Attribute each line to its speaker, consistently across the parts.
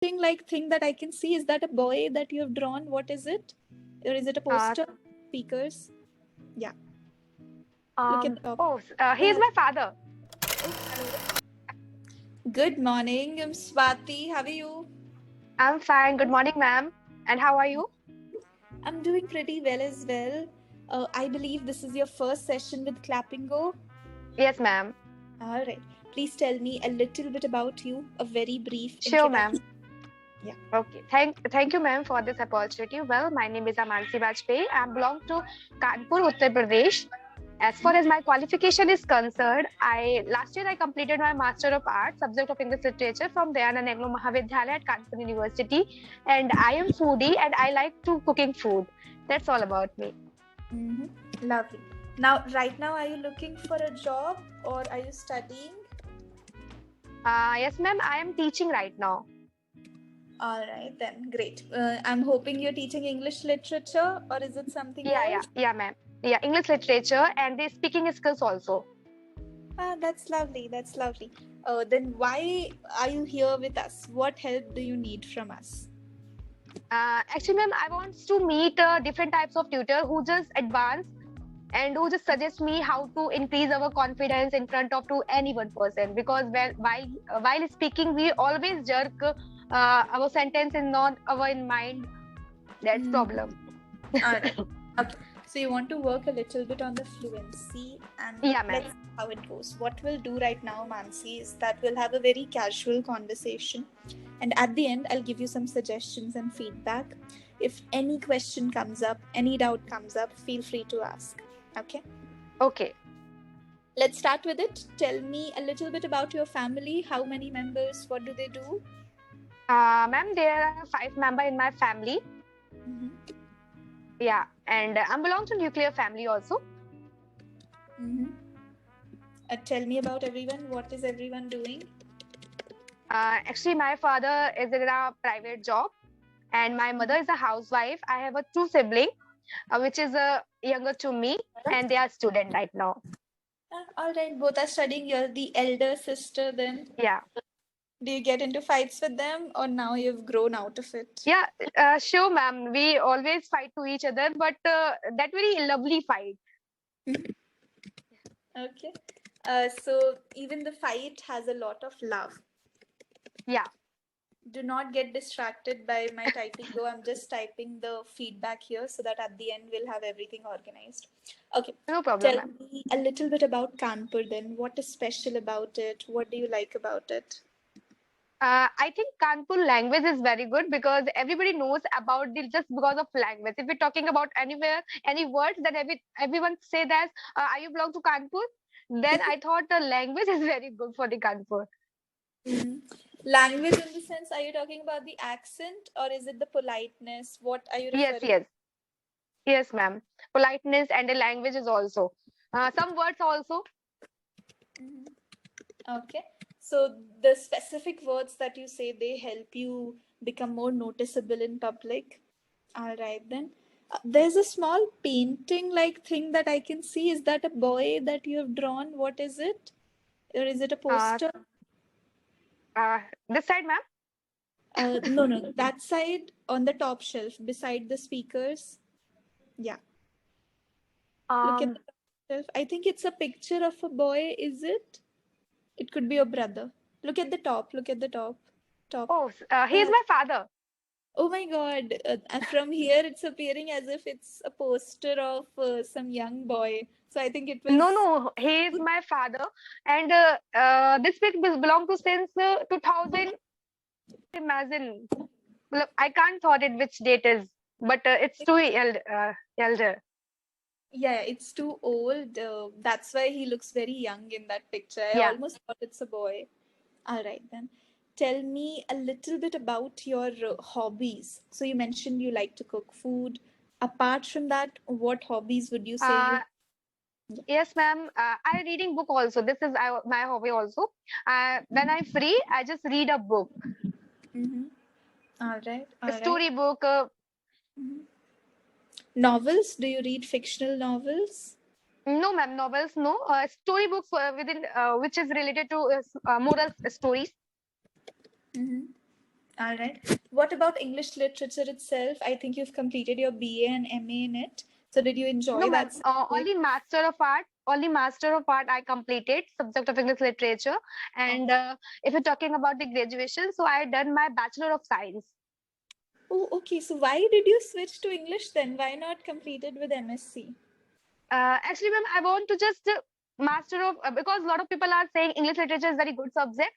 Speaker 1: like thing that I can see. Is that a boy that you have drawn? What is it? Or is it a poster? Speakers? Yeah. Look at the top.
Speaker 2: He is my father.
Speaker 1: Good morning. I'm Swati. How are you?
Speaker 2: I'm fine. Good morning, ma'am. And how are you?
Speaker 1: I'm doing pretty well as well. I believe this is your first session with Clapingo.
Speaker 2: Yes, ma'am.
Speaker 1: All right. Please tell me a little bit about you, a very brief
Speaker 2: Sure, ma'am.
Speaker 1: introduction. Yeah.
Speaker 2: Okay. Thank you, ma'am, for this opportunity. Well, my name is Amansi Bajpayee. I belong to Kanpur, Uttar Pradesh. As far as my qualification is concerned, last year I completed my Master of Arts, subject of English Literature from Dayanand Anglo Mahavidyalaya at Kanpur University. And I am foodie and I like to cooking food. That's all about me.
Speaker 1: Lovely. Now, right now, are you looking for a job or are you studying?
Speaker 2: Yes, ma'am. I am teaching right now.
Speaker 1: All right, then. Great. I'm hoping you're teaching English literature, or is it something else?
Speaker 2: Yeah, ma'am. Yeah, English literature and the speaking skills also.
Speaker 1: That's lovely. That's lovely. Then why are you here with us? What help do you need from us?
Speaker 2: Actually, ma'am, I want to meet different types of tutor who just advance and who just suggest me how to increase our confidence in front of to any one person. Because while speaking, we always jerk our sentence is not our in mind. That's problem.
Speaker 1: All right. Okay. So you want to work a little bit on the fluency, and
Speaker 2: Yeah, ma'am.
Speaker 1: let's see how it goes. What we'll do right now, Mansi, is that we'll have a very casual conversation, and at the end, I'll give you some suggestions and feedback. If any question comes up, any doubt comes up, feel free to ask. Okay?
Speaker 2: Okay.
Speaker 1: Let's start with it. Tell me a little bit about your family. How many members? What do they do?
Speaker 2: Ma'am, there are 5 members in my family. Yeah, and I belong to nuclear family also.
Speaker 1: Tell me about everyone. What is everyone doing?
Speaker 2: Actually, my father is in a private job, and my mother is a housewife. I have a 2 sibling, which is younger to me, and they are student right now.
Speaker 1: All right, both are studying. You're the elder sister then.
Speaker 2: Yeah.
Speaker 1: Do you get into fights with them, or now you've grown out of it?
Speaker 2: Yeah, sure, ma'am. We always fight to each other, but that very lovely fight.
Speaker 1: Okay. So even the fight has a lot of love.
Speaker 2: Yeah.
Speaker 1: Do not get distracted by my typing, though I'm just typing the feedback here so that at the end we'll have everything organized. Okay.
Speaker 2: No problem,
Speaker 1: Tell me a little bit about Kanpur then. What is special about it? What do you like about it?
Speaker 2: I think Kanpur language is very good because everybody knows about it just because of language. If we're talking about anywhere, any words, then everyone say that, are you belong to Kanpur? Then I thought the language is very good for the Kanpur.
Speaker 1: Language in the sense, are you talking about the accent or is it the politeness? What are you referring?
Speaker 2: Yes, ma'am. Politeness and the languages also. Some words also.
Speaker 1: Okay. So the specific words that you say, they help you become more noticeable in public. All right then. There's a small painting like thing that I can see. Is that a boy that you have drawn? What is it? Or is it a poster?
Speaker 2: This side, ma'am.
Speaker 1: No. That side on the top shelf beside the speakers. Yeah. Look at the top shelf. I think it's a picture of a boy. Is it? It could be your brother. Look at the top. Look at the top. Top.
Speaker 2: He is my father.
Speaker 1: Oh my God. From here, it's appearing as if it's a poster of some young boy. So I think it was.
Speaker 2: No, he is my father. And this pic belong to since 2000. Imagine. Look, I can't thought it which date is, but it's too elder.
Speaker 1: Yeah, it's too old. That's why he looks very young in that picture. I almost thought it's a boy. All right, then. Tell me a little bit about your hobbies. So you mentioned you like to cook food. Apart from that, what hobbies would you say you?
Speaker 2: Yes, ma'am. I reading book also. This is my hobby also. When I'm free, I just read a book.
Speaker 1: All right.
Speaker 2: A story book.
Speaker 1: Novels? Do you read fictional novels?
Speaker 2: No, ma'am. Novels, no. Story books within which is related to moral stories.
Speaker 1: All right. What about English literature itself? I think you've completed your BA and MA in it. So did you
Speaker 2: No,
Speaker 1: enjoy
Speaker 2: ma'am.
Speaker 1: that subject?
Speaker 2: Only Master of Art. Only Master of Art I completed, subject of English literature. And
Speaker 1: Okay.
Speaker 2: if you're talking about the graduation, so I done my Bachelor of Science.
Speaker 1: Oh, okay. So why did you switch to English then? Why not complete it with MSc?
Speaker 2: Actually, ma'am, I want to just master of because a lot of people are saying English literature is very good subject.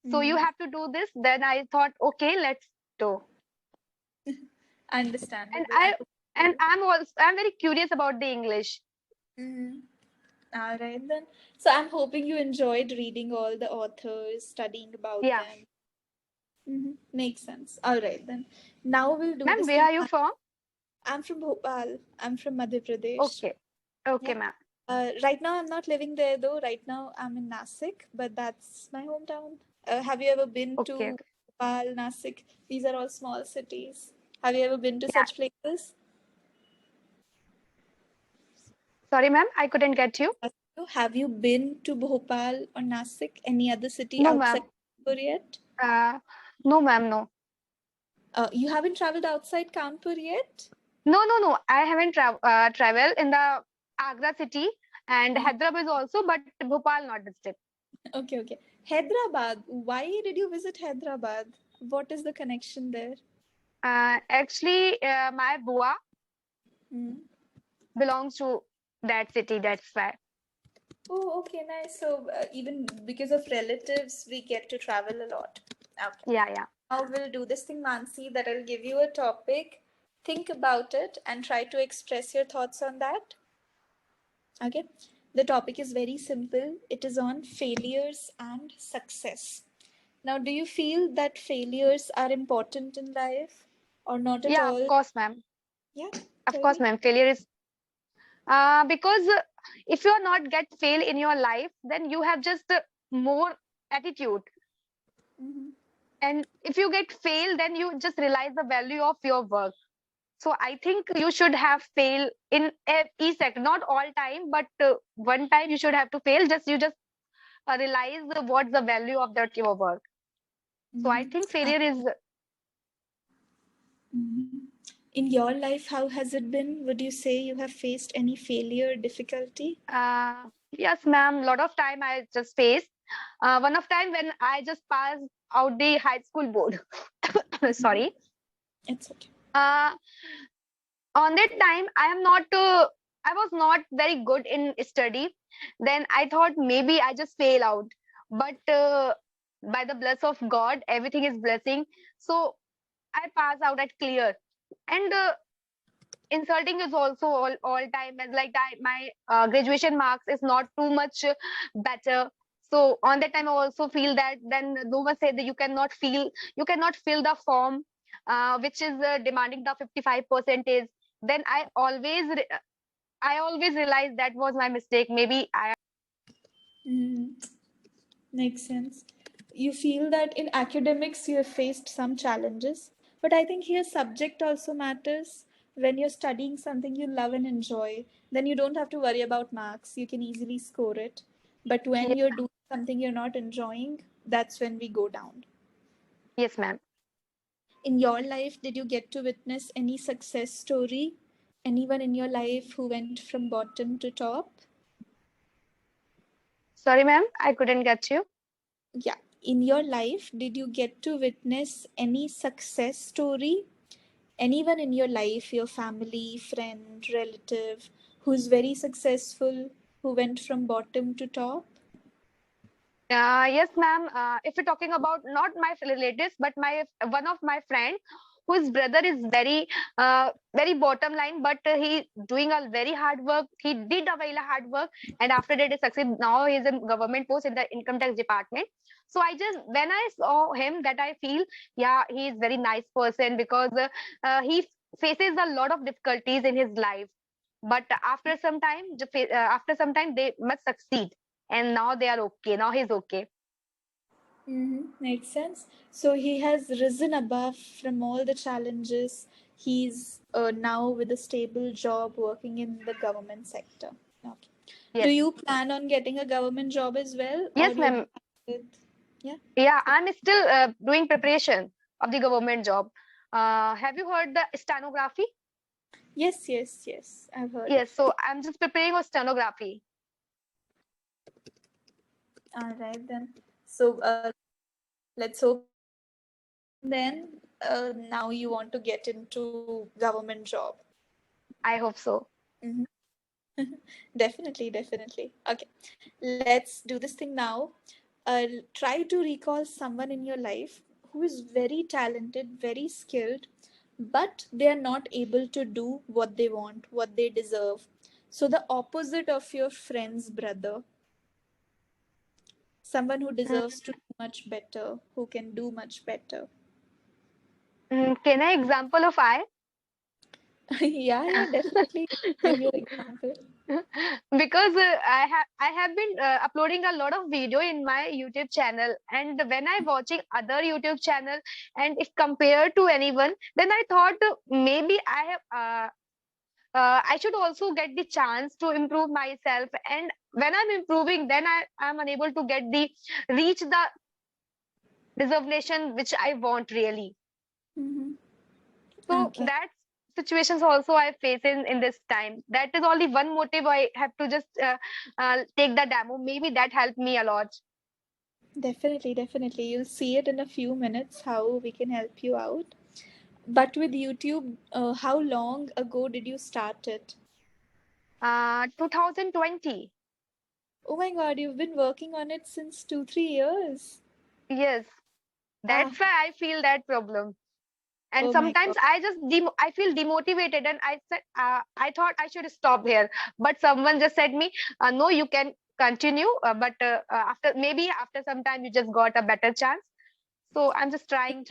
Speaker 2: So you
Speaker 1: Mm-hmm.
Speaker 2: have to do this. Then I thought, okay, let's do. And
Speaker 1: Understandable. I
Speaker 2: I and
Speaker 1: completely.
Speaker 2: I'm very curious about the English.
Speaker 1: Mm-hmm. All right then. So I'm hoping you enjoyed reading all the authors, studying about
Speaker 2: Yeah,
Speaker 1: them. Mm-hmm. Makes sense. All right then. Now we'll do
Speaker 2: ma'am.
Speaker 1: this
Speaker 2: Where
Speaker 1: thing.
Speaker 2: are you from?
Speaker 1: I'm from Bhopal. I'm from Madhya Pradesh.
Speaker 2: Okay, okay,
Speaker 1: Yeah.
Speaker 2: ma'am.
Speaker 1: Right now I'm not living there though. Right now I'm in Nasik, but that's my hometown. Have you ever been
Speaker 2: Okay,
Speaker 1: to
Speaker 2: okay.
Speaker 1: Bhopal, Nasik? These are all small cities. Have you ever been to
Speaker 2: Yeah.
Speaker 1: such places?
Speaker 2: Sorry, ma'am. I couldn't get you.
Speaker 1: Have you been to Bhopal or Nasik? Any other city
Speaker 2: No,
Speaker 1: outside
Speaker 2: ma'am.
Speaker 1: Kanpur yet?
Speaker 2: Uh, no, ma'am. No.
Speaker 1: You haven't traveled outside Kanpur yet?
Speaker 2: No, no, no. I haven't traveled in the Agra city and
Speaker 1: Uh,
Speaker 2: Hyderabad also, but Bhopal not visited.
Speaker 1: okay, okay. Hyderabad. Why did you visit Hyderabad? What is the connection there?
Speaker 2: Actually, my bua
Speaker 1: Hmm.
Speaker 2: belongs to that city. That's why.
Speaker 1: Oh, okay, nice. So even because of relatives, we get to travel a lot. Okay.
Speaker 2: Yeah, yeah.
Speaker 1: Now we'll do this thing, Mansi, that I'll give you a topic. Think about it and try to express your thoughts on that. Okay. The topic is very simple. It is on failures and success. Now, do you feel that failures are important in life or not at
Speaker 2: Yeah, of
Speaker 1: all?
Speaker 2: course, ma'am.
Speaker 1: Yeah,
Speaker 2: Of
Speaker 1: tell
Speaker 2: course,
Speaker 1: me.
Speaker 2: ma'am. Failure is because if you are not get fail in your life, then you have just more attitude.
Speaker 1: Mm-hmm.
Speaker 2: And if you get fail, then you just realize the value of your work. So I think you should have fail in each second, not all time, but one time you should have to fail. Just you just realize what's the value of that your work. So I
Speaker 1: Mm-hmm.
Speaker 2: think failure is
Speaker 1: Mm-hmm. In your life, how has it been? Would you say you have faced any failure, difficulty?
Speaker 2: yes, ma'am. Lot of time I just faced. One of time when I just passed out the high school board.
Speaker 1: Mhm.
Speaker 2: Sorry.
Speaker 1: It's okay.
Speaker 2: Uh, on that time I was not very good in study. Then I thought maybe I just fail out, but by the bless of god everything is blessing. So I pass out at clear. And insulting is also all time, and like my graduation marks is not too much better. So on that time I also feel that then no one said that you cannot fill the form which is demanding the 55% is. Then I always realized that was my mistake. Maybe I
Speaker 1: Mm, makes sense. You feel that in academics you have faced some challenges, but I think here subject also matters. When you're studying something you love and enjoy, then you don't have to worry about marks. You can easily score it. But when
Speaker 2: yes,
Speaker 1: you're doing something you're not enjoying, that's when we go down.
Speaker 2: yes, ma'am.
Speaker 1: In your life, did you get to witness any success story? Anyone in your life who went from bottom to top?
Speaker 2: Sorry, ma'am, I couldn't get you.
Speaker 1: Yeah. In your life, did you get to witness any success story? Anyone in your life, your family, friend, relative, who's very successful, who went from bottom to top?
Speaker 2: Yes, ma'am. If you're talking about not my relatives, but my one of my friend, whose brother is very bottom line, but he doing a very hard work. He did a very hard work, and after that he succeed. Now he is in government post in the income tax department. So I just when I saw him, that I feel yeah, he is very nice person because he faces a lot of difficulties in his life. But after some time, they must succeed, and now they are okay. Now he's okay.
Speaker 1: Mm-hmm. Makes sense. So he has risen above from all the challenges. He's now with a stable job working in the government sector. Okay. Do
Speaker 2: Yes,
Speaker 1: you plan on getting a government job as well, or
Speaker 2: yes,
Speaker 1: you're
Speaker 2: ma'am.
Speaker 1: done with? Yeah.
Speaker 2: Yeah, I'm still doing preparation. of the government job. Have you heard the stenography?
Speaker 1: Yes, yes, yes. I've heard
Speaker 2: Yes,
Speaker 1: it.
Speaker 2: so I'm just preparing for stenography.
Speaker 1: All right then. So let's hope you crack it, and then now you want to get into government job.
Speaker 2: I hope so.
Speaker 1: Mhm. Definitely, definitely. Okay, let's do this thing now. Try to recall someone in your life who is very talented, very skilled, but they are not able to do what they want, what they deserve. So, the opposite of your friend's brother, someone who
Speaker 2: Mm,
Speaker 1: deserves to do much better, who can do much better.
Speaker 2: can I example of I?
Speaker 1: Yeah, yeah, definitely. Give your example.
Speaker 2: Because I have been uploading a lot of video in my YouTube channel, and when I watching other YouTube channel, and if compared to anyone, then I thought maybe I should also get the chance to improve myself. And when I'm improving, then I'm unable to get the reach the designation which I want really.
Speaker 1: Mm-hmm.
Speaker 2: So
Speaker 1: Okay.
Speaker 2: that situations also I face in this time. That is only one motive I have to just take the demo. Maybe that helped me a lot.
Speaker 1: Definitely, definitely. You'll see it in a few minutes how we can help you out. But with YouTube, how long ago did you start it?
Speaker 2: 2020.
Speaker 1: Oh my God, you've been working on it since 2, 3 years.
Speaker 2: Yes,
Speaker 1: Ah,
Speaker 2: that's why I feel that problem. And
Speaker 1: oh my
Speaker 2: sometimes
Speaker 1: God.
Speaker 2: I feel demotivated, and I said I thought I should stop here, but someone just said me, no, you can continue, but after some time you just got a better chance. So I'm just trying.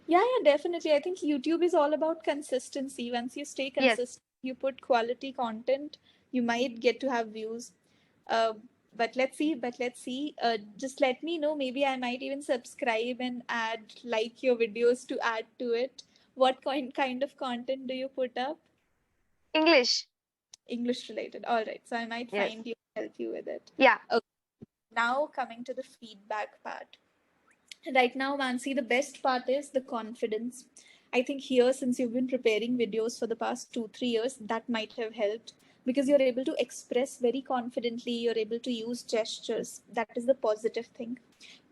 Speaker 1: Yeah, yeah, definitely. I think YouTube is all about consistency. Once you stay
Speaker 2: Yes,
Speaker 1: consistent, you put quality content, you might get to have views. Uh, but let's see. But let's see. Just let me know. Maybe I might even subscribe and add like your videos to add to it. What kind of content do you put up?
Speaker 2: English.
Speaker 1: English related. All right. So I might
Speaker 2: Yes,
Speaker 1: find you and help you with it.
Speaker 2: yeah.
Speaker 1: Okay. Now coming to the feedback part. Right now, Mansi, the best part is the confidence. I think here, since you've been preparing videos for the past 2, 3 years, that might have helped because you're able to express very confidently, you're able to use gestures. That is the positive thing.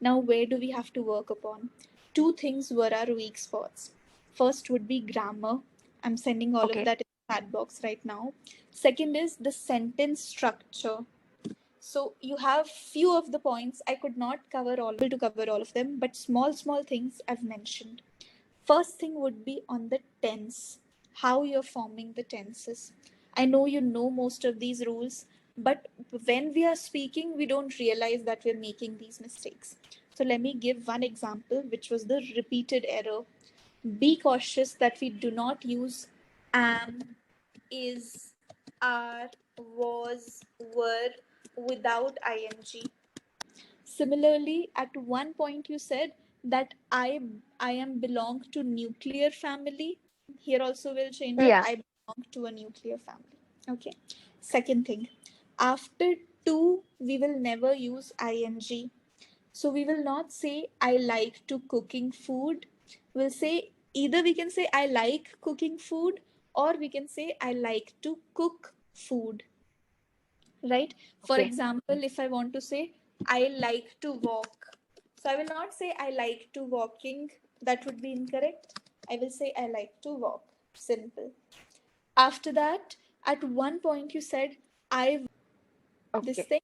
Speaker 1: Now, where do we have to work upon? Two things were our weak spots. First would be grammar. I'm sending all of
Speaker 2: Okay.
Speaker 1: that in the chat box right now. Second is the sentence structure. So you have few of the points. I could not cover all of them, but small things I've mentioned. First thing would be on the tense, how you're forming the tenses. I know you know most of these rules, but when we are speaking, we don't realize that we're making these mistakes. So let me give one example, which was the repeated error. Be cautious that we do not use am, is, are, was, were without ing. Similarly, at one point you said that I am belong to nuclear family. Here also we'll change it.
Speaker 2: Yeah.
Speaker 1: I belong to a nuclear family. Okay. Second thing, after to we will never use ing. So we will not say I like to cooking food. We'll say either we can say I like cooking food or we can say I like to cook food, right? For
Speaker 2: Okay.
Speaker 1: example, if I want to say I like to walk, so I will not say I like to walking, that would be incorrect. I will say I like to walk. Simple. After that, at one point you said I this
Speaker 2: Okay.
Speaker 1: thing.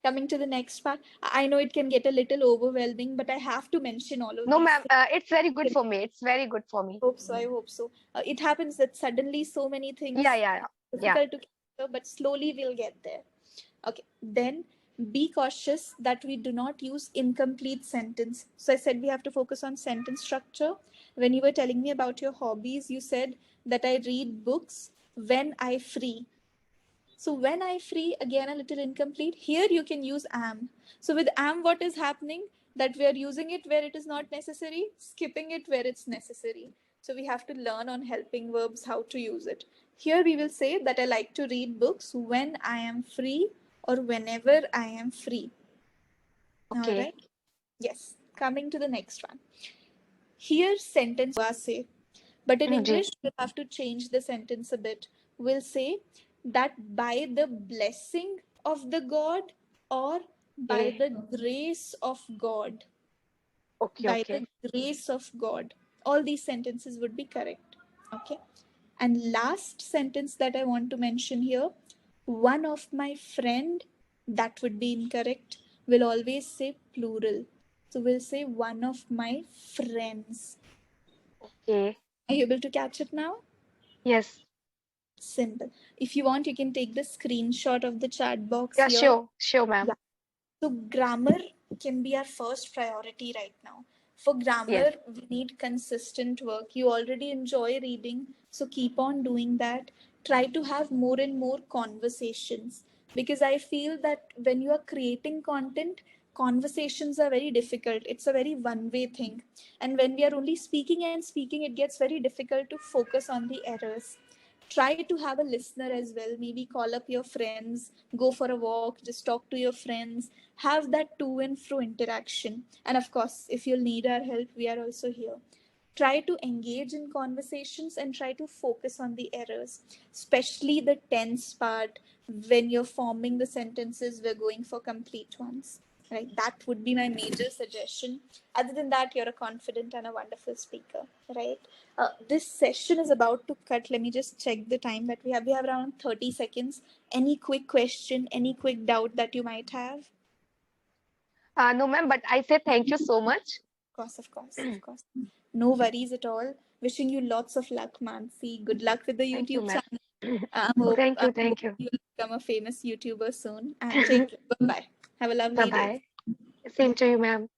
Speaker 1: Coming to the next part, I know it can get a little overwhelming, but I have to mention all of
Speaker 2: No,
Speaker 1: these
Speaker 2: ma'am.
Speaker 1: things.
Speaker 2: It's very good for me. It's very good for me.
Speaker 1: Hope so. I hope so. It happens that suddenly so many
Speaker 2: Yeah,
Speaker 1: things
Speaker 2: yeah, yeah.
Speaker 1: difficult to capture, but slowly we'll get there. Okay. Then be cautious that we do not use incomplete sentence. So I said we have to focus on sentence structure. When you were telling me about your hobbies, you said that I read books when I free. So when I free, again a little incomplete. Here you can use am. So with am, what is happening? That we are using it where it is not necessary, skipping it where it's necessary. So we have to learn on helping verbs how to use it. Here we will say that I like to read books when I am free or whenever I am free. All
Speaker 2: Okay.
Speaker 1: right. Yes. Coming to the next one. Here sentence say, but in
Speaker 2: ji.
Speaker 1: English we'll have to change the sentence a bit. We'll say that by the blessing of the God, or by
Speaker 2: Okay.
Speaker 1: the grace of God.
Speaker 2: Okay,
Speaker 1: By the
Speaker 2: okay.
Speaker 1: grace of God. All these sentences would be correct. Okay. And last sentence that I want to mention here, one of my friend, that would be incorrect. We'll always say plural. So we'll say one of my friends.
Speaker 2: Okay.
Speaker 1: Are you able to catch it now?
Speaker 2: Yes.
Speaker 1: Simple. If you want, you can take the screenshot of the chat box
Speaker 2: Yeah,
Speaker 1: here.
Speaker 2: sure. Sure, ma'am.
Speaker 1: Yeah. So grammar can be our first priority right now. For
Speaker 2: Yes.
Speaker 1: grammar, we need consistent work. You already enjoy reading, so keep on doing that. Try to have more and more conversations, because I feel that when you are creating content, conversations are very difficult. It's a very one way thing. And when we are only speaking and speaking, it gets very difficult to focus on the errors. Try to have a listener as well. Maybe call up your friends, go for a walk, just talk to your friends, have that to and fro interaction. And of course, if you'll need our help, we are also here. Try to engage in conversations and try to focus on the errors, especially the tense part. When you're forming the sentences, we're going for complete ones. Right, that would be my major suggestion. Other than that, you're a confident and a wonderful speaker. Right. This session is about to cut. Let me just check the time that we have. We have around 30 seconds. Any quick question, any quick doubt that you might have?
Speaker 2: No, ma'am, but I say thank you so much.
Speaker 1: Course, of course, of course. No worries at all. Wishing you lots of luck, Mansi. Good luck with the
Speaker 2: Thank you,
Speaker 1: YouTube
Speaker 2: ma'am.
Speaker 1: channel.
Speaker 2: Thank
Speaker 1: I'm
Speaker 2: you. Thank you.
Speaker 1: hoping you'll become a famous YouTuber soon. And take care. Bye bye. Have a
Speaker 2: Bye
Speaker 1: lovely day.
Speaker 2: bye. Same to you, ma'am.